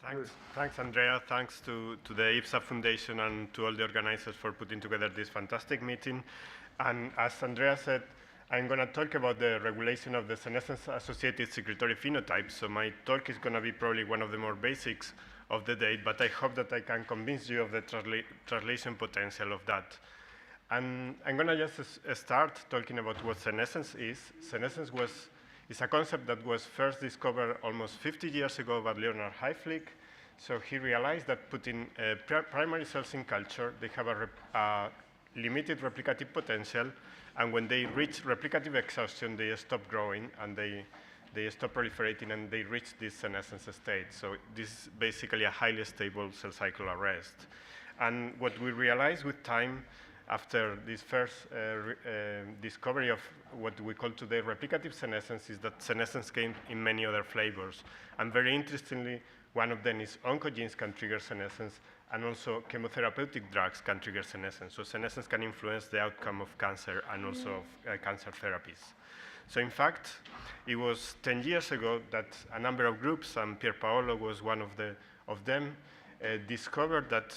Thanks, Andrea. Thanks to the IBSA Foundation and to all the organizers for putting together this fantastic meeting. And as Andrea said, I'm going to talk about the regulation of the senescence-associated secretory phenotype. So my talk is going to be probably one of the more basics of the day, but I hope that I can convince you of the translation potential of that. And I'm going to just start talking about what senescence is. Senescence is a concept that was first discovered almost 50 years ago by Leonard Hayflick. So he realized that putting primary cells in culture, they have a limited replicative potential, and when they reach replicative exhaustion, they stop growing and they stop proliferating and they reach this senescence state. So this is basically a highly stable cell cycle arrest. And what we realized with time, after this first discovery of what we call today replicative senescence, is that senescence came in many other flavors. And very interestingly, one of them is oncogenes can trigger senescence, and also chemotherapeutic drugs can trigger senescence. So senescence can influence the outcome of cancer and also of cancer therapies. So in fact, it was 10 years ago that a number of groups, and Pier Paolo was one of them, discovered that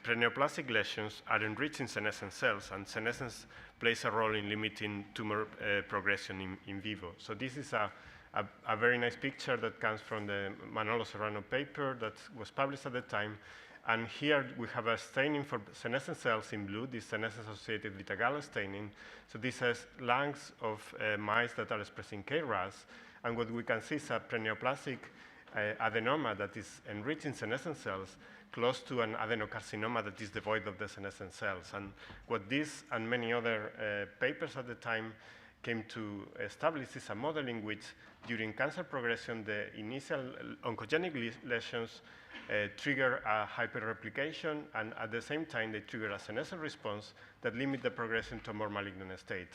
preneoplastic lesions are enriched in senescent cells, and senescence plays a role in limiting tumor progression in vivo. So this is a very nice picture that comes from the Manolo Serrano paper that was published at the time. And here we have a staining for senescent cells in blue, this senescence-associated beta-galactosidase staining. So this has lungs of mice that are expressing KRAS, and what we can see is a preneoplastic adenoma that is enriched in senescent cells close to an adenocarcinoma that is devoid of the senescent cells. And what this and many other papers at the time came to establish is a model in which during cancer progression, the initial oncogenic lesions trigger a hyperreplication, and at the same time, they trigger a senescent response that limit the progression to a more malignant state.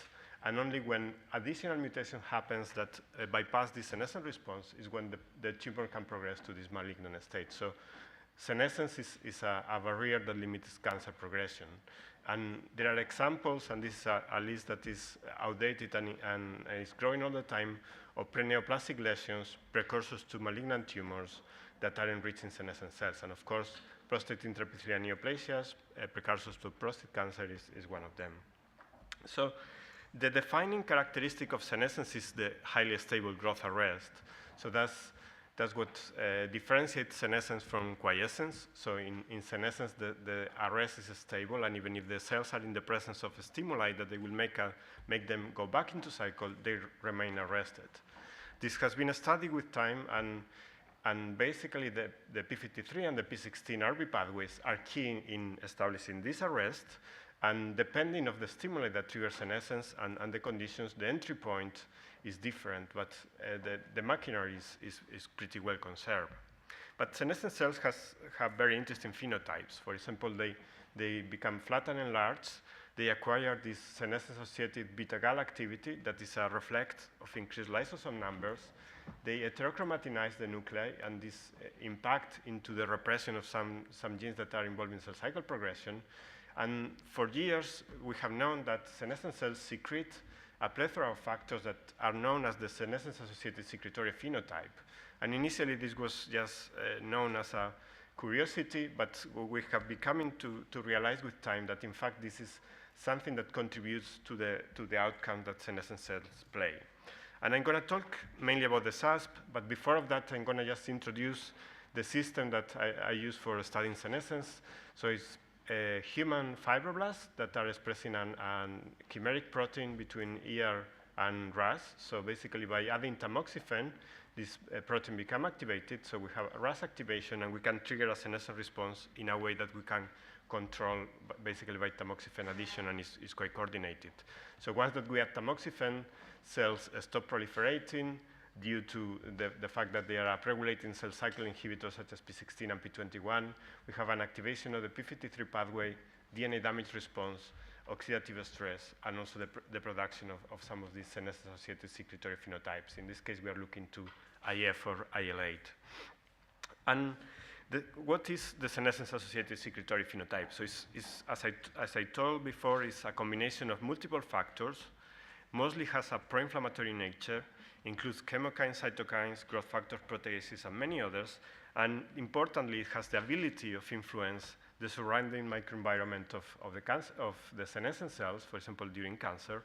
And only when additional mutation happens that bypass this senescent response is when the tumor can progress to this malignant state. So senescence is a barrier that limits cancer progression. And there are examples, and this is a list that is outdated and is growing all the time, of preneoplastic lesions, precursors to malignant tumors that are enriched in senescent cells. And of course, prostate intraepithelial neoplasias, precursors to prostate cancer is one of them. So the defining characteristic of senescence is the highly stable growth arrest. So that's what differentiates senescence from quiescence. So in senescence, the arrest is stable, and even if the cells are in the presence of a stimuli that they will make them go back into cycle, they remain arrested. This has been studied with time, and basically the p53 and the p16 RB pathways are key in establishing this arrest. And depending on the stimuli that triggers senescence and the conditions, the entry point is different, but the machinery is pretty well conserved. But senescent cells have very interesting phenotypes. For example, they become flat and enlarged. They acquire this senescence-associated beta-gal activity that is a reflect of increased lysosome numbers. They heterochromatize the nuclei, and this impact into the repression of some genes that are involved in cell cycle progression. And for years, we have known that senescent cells secrete a plethora of factors that are known as the senescence-associated secretory phenotype. And initially, this was just known as a curiosity, but we have become to realize with time that, in fact, this is something that contributes to the outcome that senescent cells play. And I'm going to talk mainly about the SASP, but before of that, I'm going to just introduce the system that I use for studying senescence. So it's human fibroblasts that are expressing a chimeric protein between ER and RAS. So basically, by adding tamoxifen, this protein becomes activated. So we have RAS activation, and we can trigger a senescent response in a way that we can control basically by tamoxifen addition, and is quite coordinated. So once that we add tamoxifen, cells stop proliferating due to the fact that they are upregulating cell cycle inhibitors such as P16 and P21. We have an activation of the P53 pathway, DNA damage response, oxidative stress, and also the production of some of these senescence-associated secretory phenotypes. In this case, we are looking to IF or IL-8. And what is the senescence-associated secretory phenotype? So as I told before, it's a combination of multiple factors, mostly has a pro-inflammatory nature, includes chemokines, cytokines, growth factors, proteases, and many others, And importantly, it has the ability of influence the surrounding microenvironment of the senescent cells, for example, during cancer,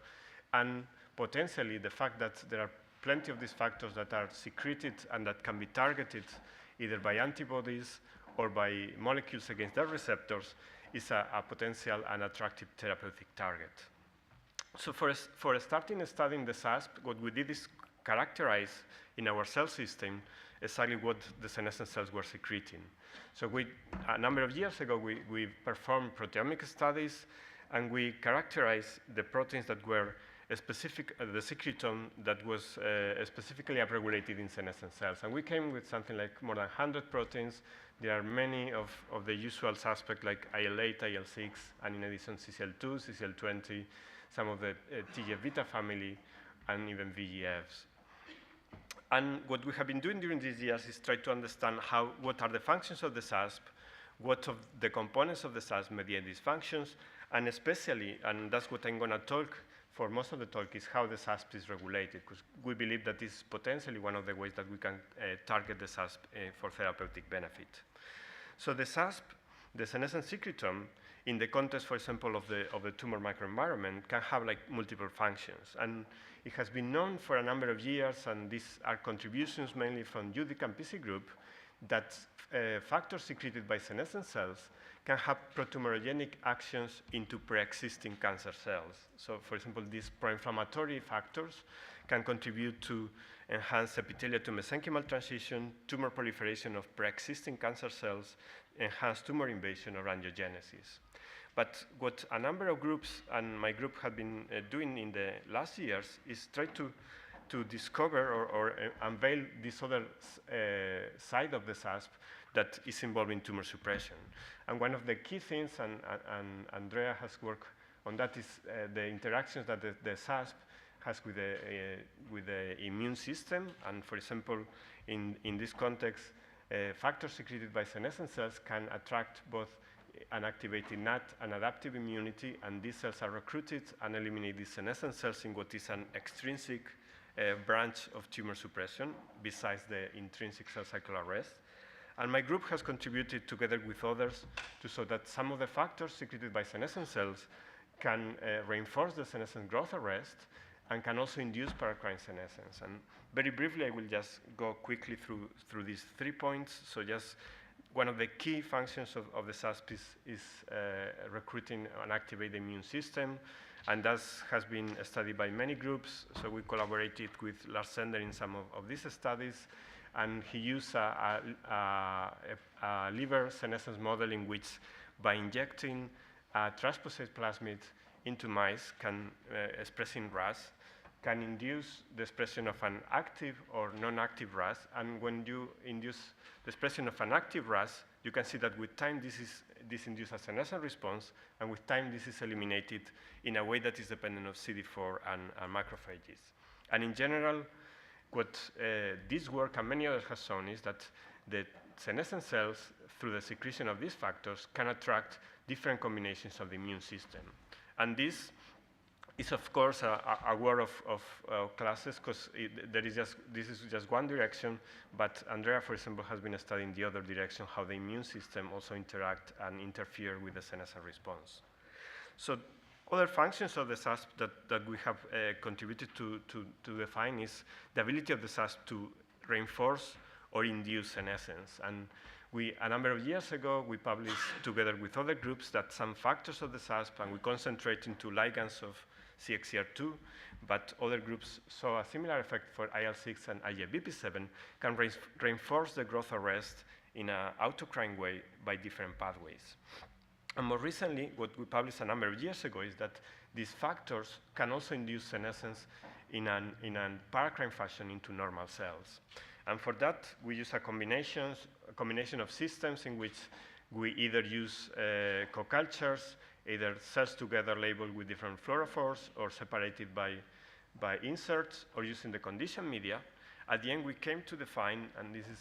and potentially the fact that there are plenty of these factors that are secreted and that can be targeted either by antibodies or by molecules against their receptors is a potential and attractive therapeutic target. So for starting studying the SASP, what we did is characterize in our cell system exactly what the senescent cells were secreting. So a number of years ago, we performed proteomic studies, and we characterized the proteins that were specific, the secretome that was specifically upregulated in senescent cells. And we came with something like more than 100 proteins. There are many of the usual suspects like IL-8, IL-6, and in addition CCL2, CCL20, some of the TGF-beta family, and even VEFs. And what we have been doing during these years is try to understand what are the functions of the SASP, what of the components of the SASP mediate these functions, and especially, and that's what I'm going to talk for most of the talk, is how the SASP is regulated, because we believe that is potentially one of the ways that we can target the SASP for therapeutic benefit. So the SASP, the senescent secretome, in the context, for example, of the tumor microenvironment, can have like multiple functions. And it has been known for a number of years, and these are contributions mainly from UDIC and PC group, that factors secreted by senescent cells can have protumorogenic actions into pre-existing cancer cells. So, for example, these pro-inflammatory factors can contribute to enhance epithelial to mesenchymal transition, tumor proliferation of pre-existing cancer cells, enhance tumor invasion or angiogenesis. But what a number of groups and my group have been doing in the last years is try to discover or unveil this other side of the SASP that is involved in tumor suppression. And one of the key things, and Andrea has worked on that, is the interactions that the SASP has with the immune system. And for example, in this context, factors secreted by senescent cells can attract both and activate innate and adaptive immunity, and these cells are recruited and eliminate these senescent cells in what is an extrinsic branch of tumor suppression besides the intrinsic cell cycle arrest. And my group has contributed together with others to show that some of the factors secreted by senescent cells can reinforce the senescent growth arrest and can also induce paracrine senescence. And very briefly, I will just go quickly through these 3 points. So just one of the key functions of the SASP is recruiting and activate the immune system, and that has been studied by many groups. So we collaborated with Lars Sender in some of these studies, and he used a liver senescence model in which, by injecting a transposase plasmid into mice expressing RAS, can induce the expression of an active or non-active RAS. And when you induce the expression of an active RAS, you can see that with time this induces a senescent response, and with time this is eliminated in a way that is dependent of CD4 and macrophages. And in general, what this work and many others have shown is that the senescent cells, through the secretion of these factors, can attract different combinations of the immune system. And this is, of course, a war of classes, because this is just one direction, but Andrea, for example, has been studying the other direction, how the immune system also interact and interfere with the senescent response. So other functions of the SASP that we have contributed to define is the ability of the SASP to reinforce or induce senescence. And a number of years ago, we published together with other groups that some factors of the SASP, and we concentrate into ligands of CXCR2, but other groups saw a similar effect for IL-6 and IGF-BP7, can reinforce the growth arrest in an autocrine way by different pathways. And more recently, what we published a number of years ago is that these factors can also induce senescence in a paracrine fashion into normal cells. And for that, we use a combination of systems in which we either use co-cultures, either cells together labeled with different fluorophores or separated by inserts, or using the conditioned media. At the end, we came to define, and this is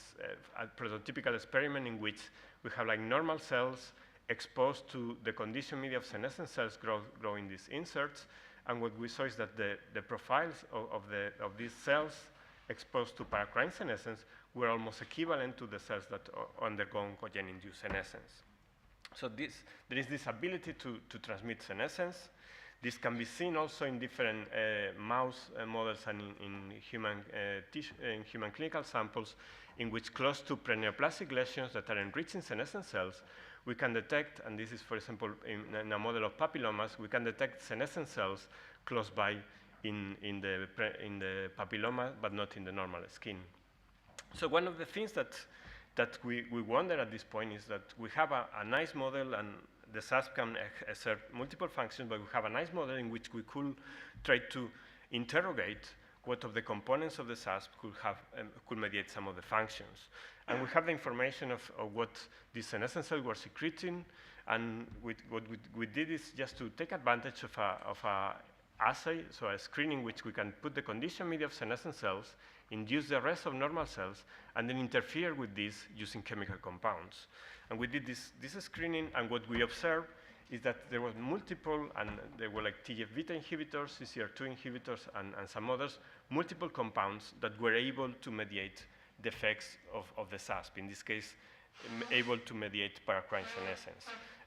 a prototypical experiment in which we have like normal cells exposed to the conditioned media of senescent cells growing these inserts. And what we saw is that the profiles of these cells exposed to paracrine senescence were almost equivalent to the cells that undergo oncogene-induced senescence. So there is this ability to transmit senescence. This can be seen also in different mouse models and in human clinical samples, in which close to preneoplastic lesions that are enriching senescent cells, we can detect, and this is, for example, in a model of papillomas, we can detect senescent cells close by in the papilloma, but not in the normal skin. So one of the things that we wonder at this point is that we have a nice model, and the SASP can exert multiple functions, but we have a nice model in which we could try to interrogate what of the components of the SASP could mediate some of the functions. And we have the information of what these senescent cells were secreting, and what we did is just to take advantage of a assay, so a screening which we can put the condition media of senescent cells, induce the rest of normal cells, and then interfere with these using chemical compounds. And we did this screening, and what we observed is that there were multiple, and there were like TGF-beta inhibitors, CCR2 inhibitors, and some others, multiple compounds that were able to mediate the effects of the SASP, in this case, able to mediate paracrine senescence.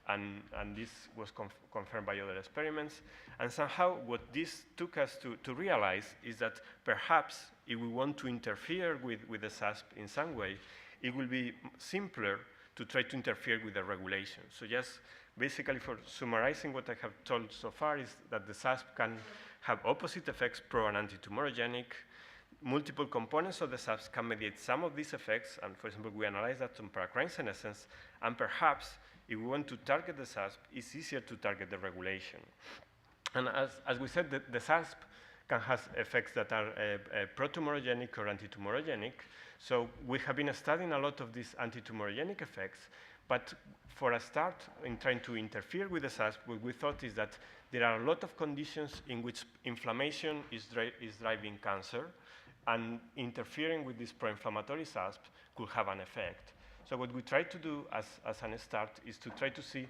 And this was confirmed by other experiments. And somehow what this took us to realize is that perhaps if we want to interfere with the SASP in some way, it will be simpler to try to interfere with the regulation. So just basically, for summarizing what I have told so far, is that the SASP can have opposite effects, pro and anti-tumorigenic. Multiple components of the SASP can mediate some of these effects, and for example, we analyze that on paracrine senescence, and perhaps if we want to target the SASP, it's easier to target the regulation. And as we said, the SASP can have effects that are pro-tumorigenic or anti-tumorigenic. So we have been studying a lot of these anti-tumorigenic effects, but for a start in trying to interfere with the SASP, what we thought is that there are a lot of conditions in which inflammation is driving cancer, and interfering with this pro-inflammatory SASP could have an effect. So what we try to do as a start is to try to see,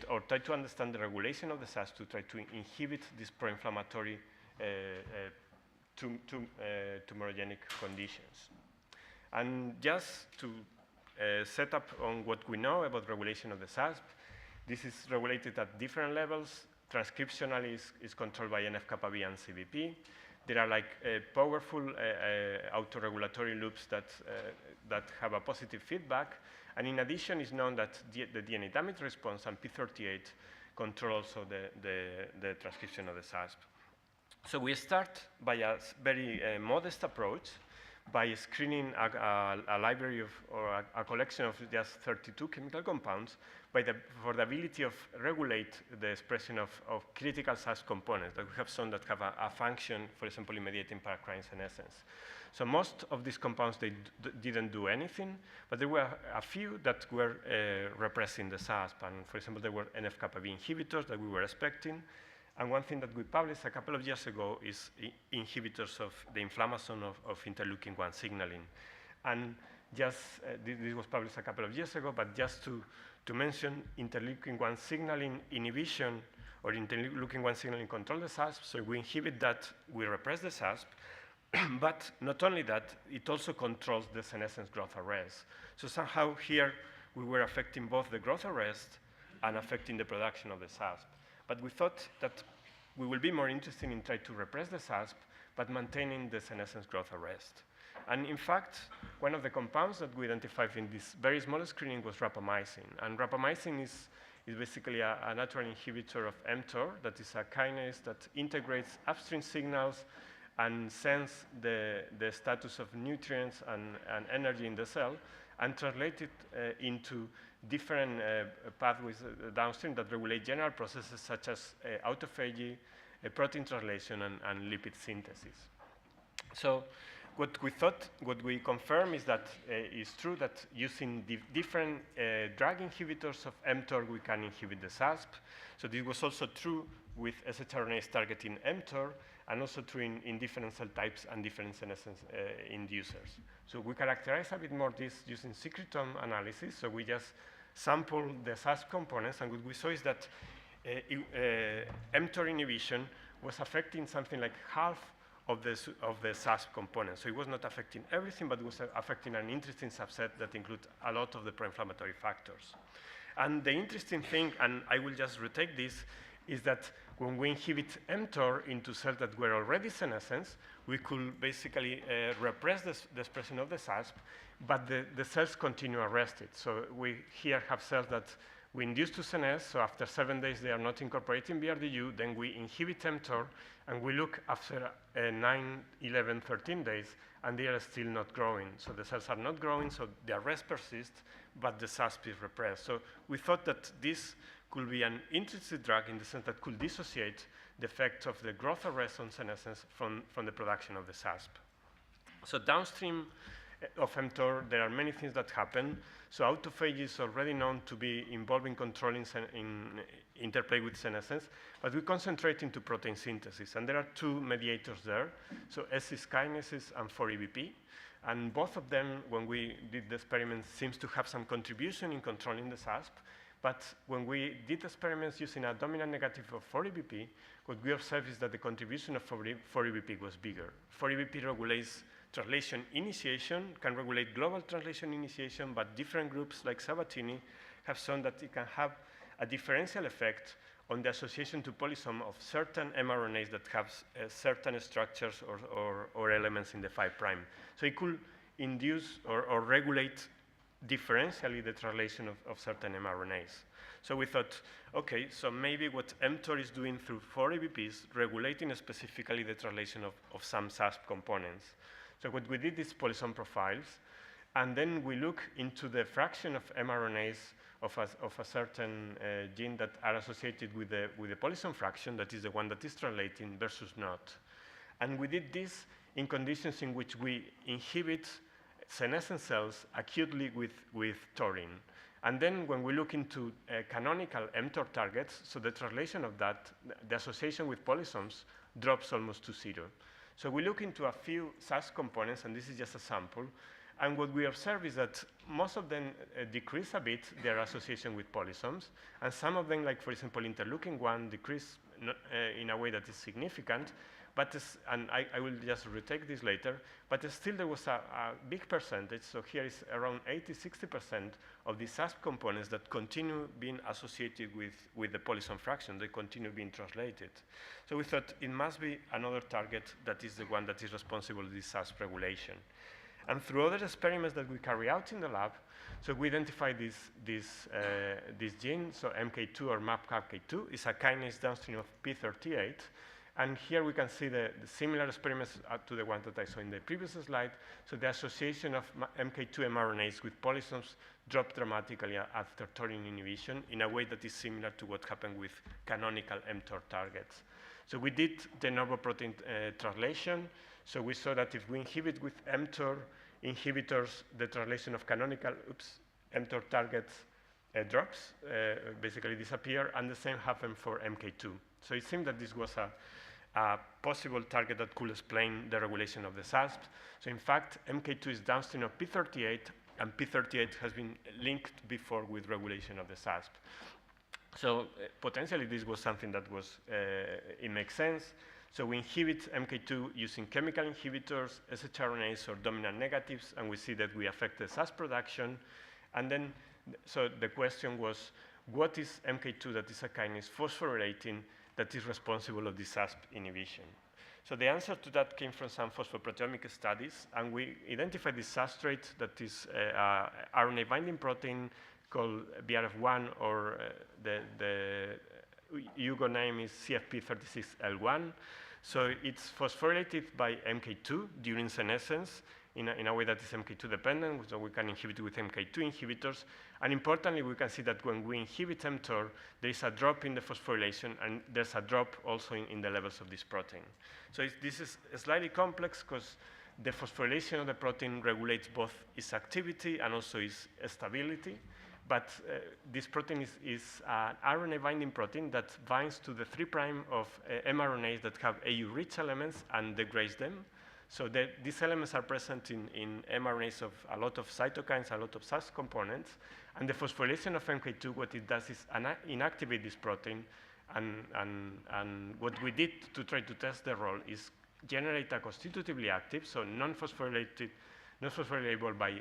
or try to understand the regulation of the SASP to try to inhibit these pro-inflammatory tumorigenic conditions. And just to set up on what we know about regulation of the SASP, this is regulated at different levels. Transcriptionally is controlled by NF-kappa B and CBP. There are like powerful autoregulatory loops that have a positive feedback. And in addition, it's known that the DNA damage response and P38 control also the transcription of the SASP. So we start by a very modest approach by screening a library of, or a collection of just 32 chemical compounds for the ability of regulate the expression of critical SASP components that we have shown that have a function, for example, in mediating paracrine senescence. So most of these compounds, they didn't do anything, but there were a few that were repressing the SASP. And for example, there were NF-kappa B inhibitors that we were expecting. And one thing that we published a couple of years ago is inhibitors of the inflammasome of interleukin-1 signaling. And just, this was published a couple of years ago, but just to mention, interleukin-1 signaling inhibition or interleukin-1 signaling control the SASP. So we inhibit that, we repress the SASP. But not only that, it also controls the senescence growth arrest. So somehow here, we were affecting both the growth arrest and affecting the production of the SASP. But we thought that we will be more interested in trying to repress the SASP, but maintaining the senescence growth arrest. And in fact, one of the compounds that we identified in this very small screening was rapamycin. And rapamycin is basically a natural inhibitor of mTOR, that is a kinase that integrates upstream signals and sends the status of nutrients and energy in the cell, and translate it into different pathways downstream that regulate general processes such as autophagy, protein translation, and lipid synthesis. So what we confirm is that it's true that using different drug inhibitors of mTOR, we can inhibit the SASP. So this was also true with shRNAs targeting mTOR, and also true in different cell types and different senescence inducers. So we characterize a bit more this using secretome analysis. So we just sample the SASP components, and what we saw is that mTOR inhibition was affecting something like half of the SASP component. So it was not affecting everything, but it was affecting an interesting subset that includes a lot of the pro-inflammatory factors. And the interesting thing, and I will just retake this, is that when we inhibit mTOR into cells that were already senescent, we could basically repress the expression of the SASP, but the cells continue arrested. So we here have cells that we induce to senesce, so after 7 days they are not incorporating BRDU, then we inhibit mTOR, and we look after 9, 11, 13 days, and they are still not growing. So the cells are not growing, so the arrest persists, but the SASP is repressed. So we thought that this could be an interesting drug in the sense that could dissociate the effect of the growth arrest on senescence from the production of the SASP. So downstream of mTOR, there are many things that happen. So autophagy is already known to be involved in controlling interplay with senescence, but we concentrate into protein synthesis, and there are two mediators there, so S-cis kinases and 4-EBP, and both of them, when we did the experiments, seems to have some contribution in controlling the SASP, but when we did experiments using a dominant negative of 4-EBP, what we observed is that the contribution of 4-EBP was bigger. 4-EBP regulates translation initiation, can regulate global translation initiation, but different groups like Sabatini have shown that it can have a differential effect on the association to polysome of certain mRNAs that have certain structures or elements in the 5'. So it could induce or regulate differentially the translation of certain mRNAs. So we thought, okay, so maybe what mTOR is doing through 4-EBP is regulating specifically the translation of some SASP components. So what we did is polysome profiles, and then we look into the fraction of mRNAs of a certain gene that are associated with the polysome fraction, that is the one that is translating, versus not. And we did this in conditions in which we inhibit senescent cells acutely with taurine. And then when we look into canonical mTOR targets, so the translation of that, the association with polysomes drops almost to 0. So we look into a few SASP components, and this is just a sample, and what we observe is that most of them decrease a bit their association with polysomes, and some of them, like for example interleukin-1, decrease in a way that is significant, but and I will just retake this later, but still there was a big percentage, so here is around 80–60% of the SASP components that continue being associated with the polysome fraction, they continue being translated. So we thought it must be another target that is the one that is responsible for this SASP regulation. And through other experiments that we carry out in the lab, so we identify this gene, so MK2 or MAPK2 is a kinase downstream of P38. And here we can see the similar experiments to the one that I saw in the previous slide. So the association of MK2 mRNAs with polysomes dropped dramatically after taurine inhibition in a way that is similar to what happened with canonical mTOR targets. So we did de novo protein translation. So we saw that if we inhibit with mTOR inhibitors, the translation of canonical mTOR targets drops, basically disappear, and the same happened for MK2. So it seemed that this was a possible target that could explain the regulation of the SASP. So in fact, MK2 is downstream of P38, and P38 has been linked before with regulation of the SASP. So potentially this was something that was, it makes sense. So we inhibit MK2 using chemical inhibitors, shRNAs or dominant negatives, and we see that we affect the SASP production. And then, so the question was, what is MK2 that is a kinase phosphorylating that is responsible of the SASP inhibition? So the answer to that came from some phosphoproteomic studies, and we identified this substrate that is RNA binding protein called BRF1, or the Hugo name is CFP36L1. So it's phosphorylated by MK2 during senescence in a way that is MK2 dependent, so we can inhibit with MK2 inhibitors. And importantly, we can see that when we inhibit mTOR, there is a drop in the phosphorylation, and there's a drop also in the levels of this protein. So this is slightly complex because the phosphorylation of the protein regulates both its activity and also its stability. But this protein is an RNA binding protein that binds to the 3' of mRNAs that have AU-rich elements and degrades them. So these elements are present in mRNAs of a lot of cytokines, a lot of SASP components, and the phosphorylation of MK2, what it does is inactivate this protein, and what we did to try to test the role is generate a constitutively active, so non-phosphorylable by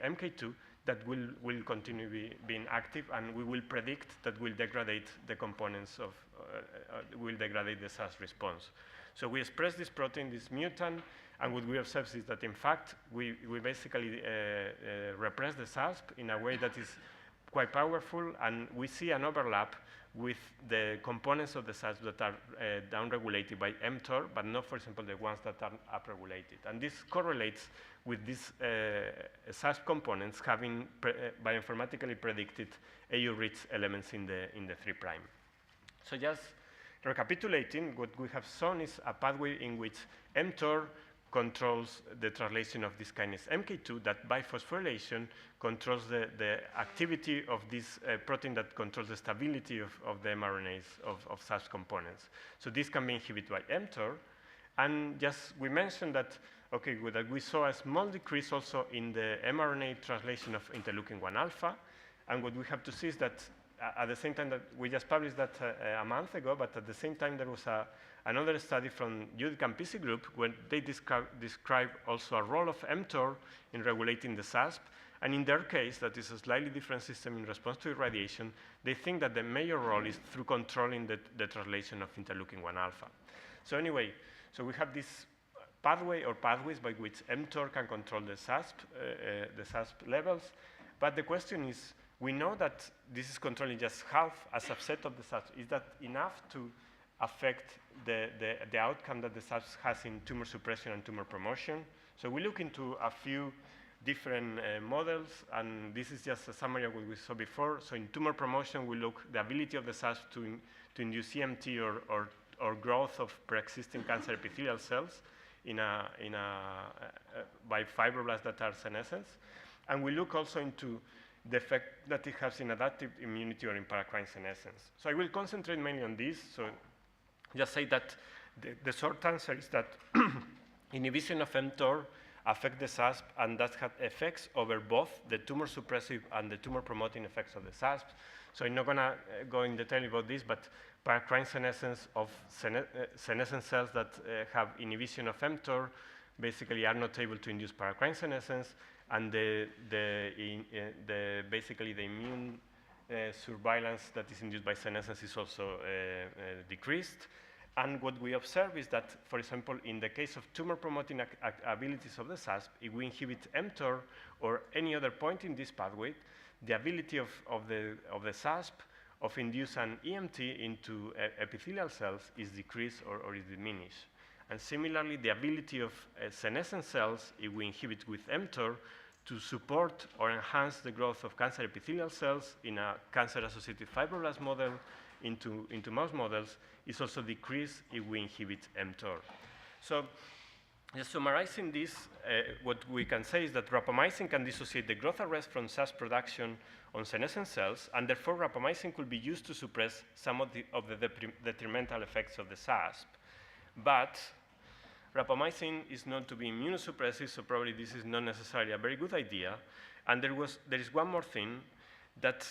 MK2 that will continue being active, and we will predict that will degrade the components of, will degrade the SAS response. So we express this protein, this mutant, and what we observe is that in fact we basically repress the SASP in a way that is quite powerful, and we see an overlap with the components of the SASP that are downregulated by mTOR, but not, for example, the ones that are upregulated. And this correlates with these SASP components having bioinformatically predicted AU-rich elements in the 3'. So just recapitulating, what we have shown is a pathway in which mTOR controls the translation of this kinase MK2 that by phosphorylation controls the activity of this protein that controls the stability of the mRNAs of SASP components. So this can be inhibited by mTOR. And just we mentioned that, okay, that we saw a small decrease also in the mRNA translation of interleukin-1 alpha. And what we have to see is that at the same time that we just published that a month ago, but at the same time there was another study from Judith Campisi group where they describe also a role of mTOR in regulating the SASP. And in their case, that is a slightly different system in response to irradiation, they think that the major role is through controlling the translation of interleukin-1 alpha. So anyway, so we have this pathway or pathways by which mTOR can control the SASP levels. But the question is, we know that this is controlling just half a subset of the SASP. Is that enough to affect the outcome that the SASP has in tumor suppression and tumor promotion? So we look into a few different models, and this is just a summary of what we saw before. So in tumor promotion, we look the ability of the SASP to induce EMT or growth of pre-existing cancer epithelial cells by fibroblasts that are senescent. And we look also into the effect that it has in adaptive immunity or in paracrine senescence. So I will concentrate mainly on this. So just say that the short answer is that inhibition of mTOR affect the SASP, and that has effects over both the tumor suppressive and the tumor promoting effects of the SASP. So I'm not going to go in detail about this, but paracrine senescence of senescent cells that have inhibition of mTOR basically are not able to induce paracrine senescence, and basically the immune surveillance that is induced by senescence is also decreased. And what we observe is that, for example, in the case of tumor-promoting abilities of the SASP, if we inhibit mTOR or any other point in this pathway, the ability of the SASP of induce an EMT into epithelial cells is decreased or is diminished. And similarly, the ability of senescent cells, if we inhibit with mTOR, to support or enhance the growth of cancer epithelial cells in a cancer-associated fibroblast model into mouse models is also decreased if we inhibit mTOR. So just summarizing this, what we can say is that rapamycin can dissociate the growth arrest from SASP production on senescent cells, and therefore rapamycin could be used to suppress some of the detrimental effects of the SASP. But rapamycin is known to be immunosuppressive, so probably this is not necessarily a very good idea. And there is one more thing, that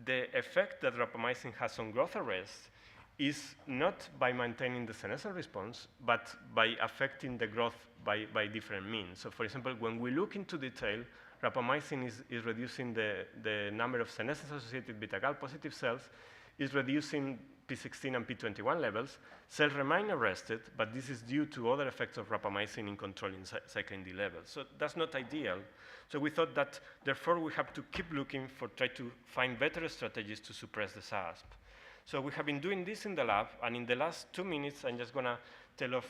the effect that rapamycin has on growth arrest is not by maintaining the senescent response, but by affecting the growth by different means. So for example, when we look into detail, rapamycin is reducing the number of senescence-associated beta-gal positive cells, is reducing P16 and P21 levels. Cells remain arrested, but this is due to other effects of rapamycin in controlling cyclin D levels. So that's not ideal. So we thought that, therefore, we have to keep looking try to find better strategies to suppress the SASP. So we have been doing this in the lab, and in the last 2 minutes, I'm just going to tell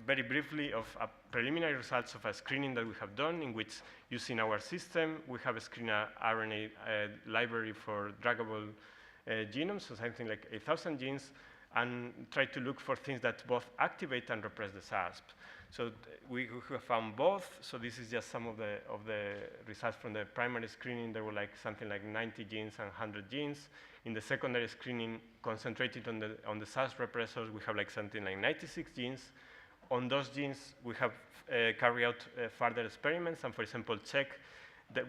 very briefly of preliminary results of a screening that we have done, in which, using our system, we have screened an RNA library for druggable genomes, so something like 1,000 genes, and try to look for things that both activate and repress the SASP. So we have found both. So this is just some of the results from the primary screening. There were something like 90 genes and 100 genes. In the secondary screening, concentrated on the SASP repressors, we have something like 96 genes. On those genes, we have carried out further experiments and, for example, check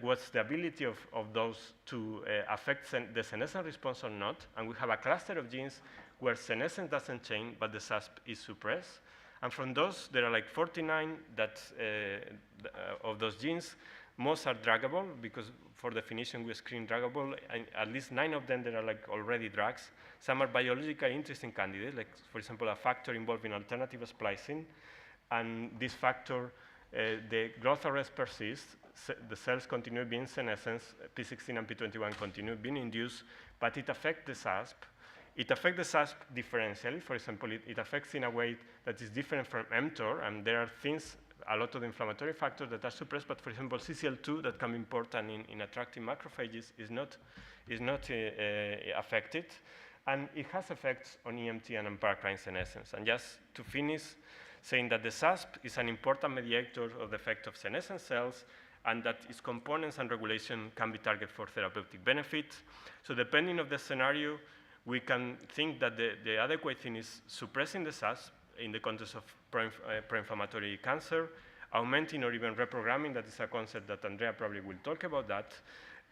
what's the ability of those to affect the senescent response or not. And we have a cluster of genes where senescence doesn't change, but the SASP is suppressed. And from those, there are like 49 that, of those genes. Most are druggable, because for definition we screen druggable, and at least 9 of them that are like already drugs. Some are biologically interesting candidates, like for example a factor involved in alternative splicing, and this factor, the growth arrest persists, the cells continue being senescence, P16 and P21 continue being induced, but it affects the SASP. It affects the SASP differentially. For example, it affects in a way that is different from mTOR, and there are things, a lot of the inflammatory factors that are suppressed, but for example, CCL2 that can be important in attracting macrophages is not affected, and it has effects on EMT and on paracrine senescence. And just to finish, saying that the SASP is an important mediator of the effect of senescent cells, and that its components and regulation can be targeted for therapeutic benefit. So depending on the scenario, we can think that the adequate thing is suppressing the SASP in the context of pro-inflammatory cancer, augmenting or even reprogramming, that is a concept that Andrea probably will talk about that.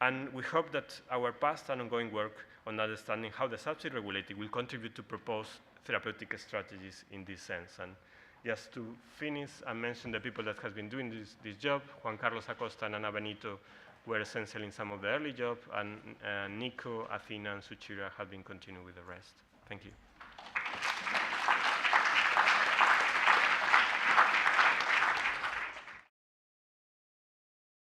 And we hope that our past and ongoing work on understanding how the SASP is regulated will contribute to propose therapeutic strategies in this sense. And just to finish and mention the people that has been doing this job, Juan Carlos Acosta and Ana Benito were essential in some of the early job, and Nico, Athena, and Suchira have been continuing with the rest. Thank you.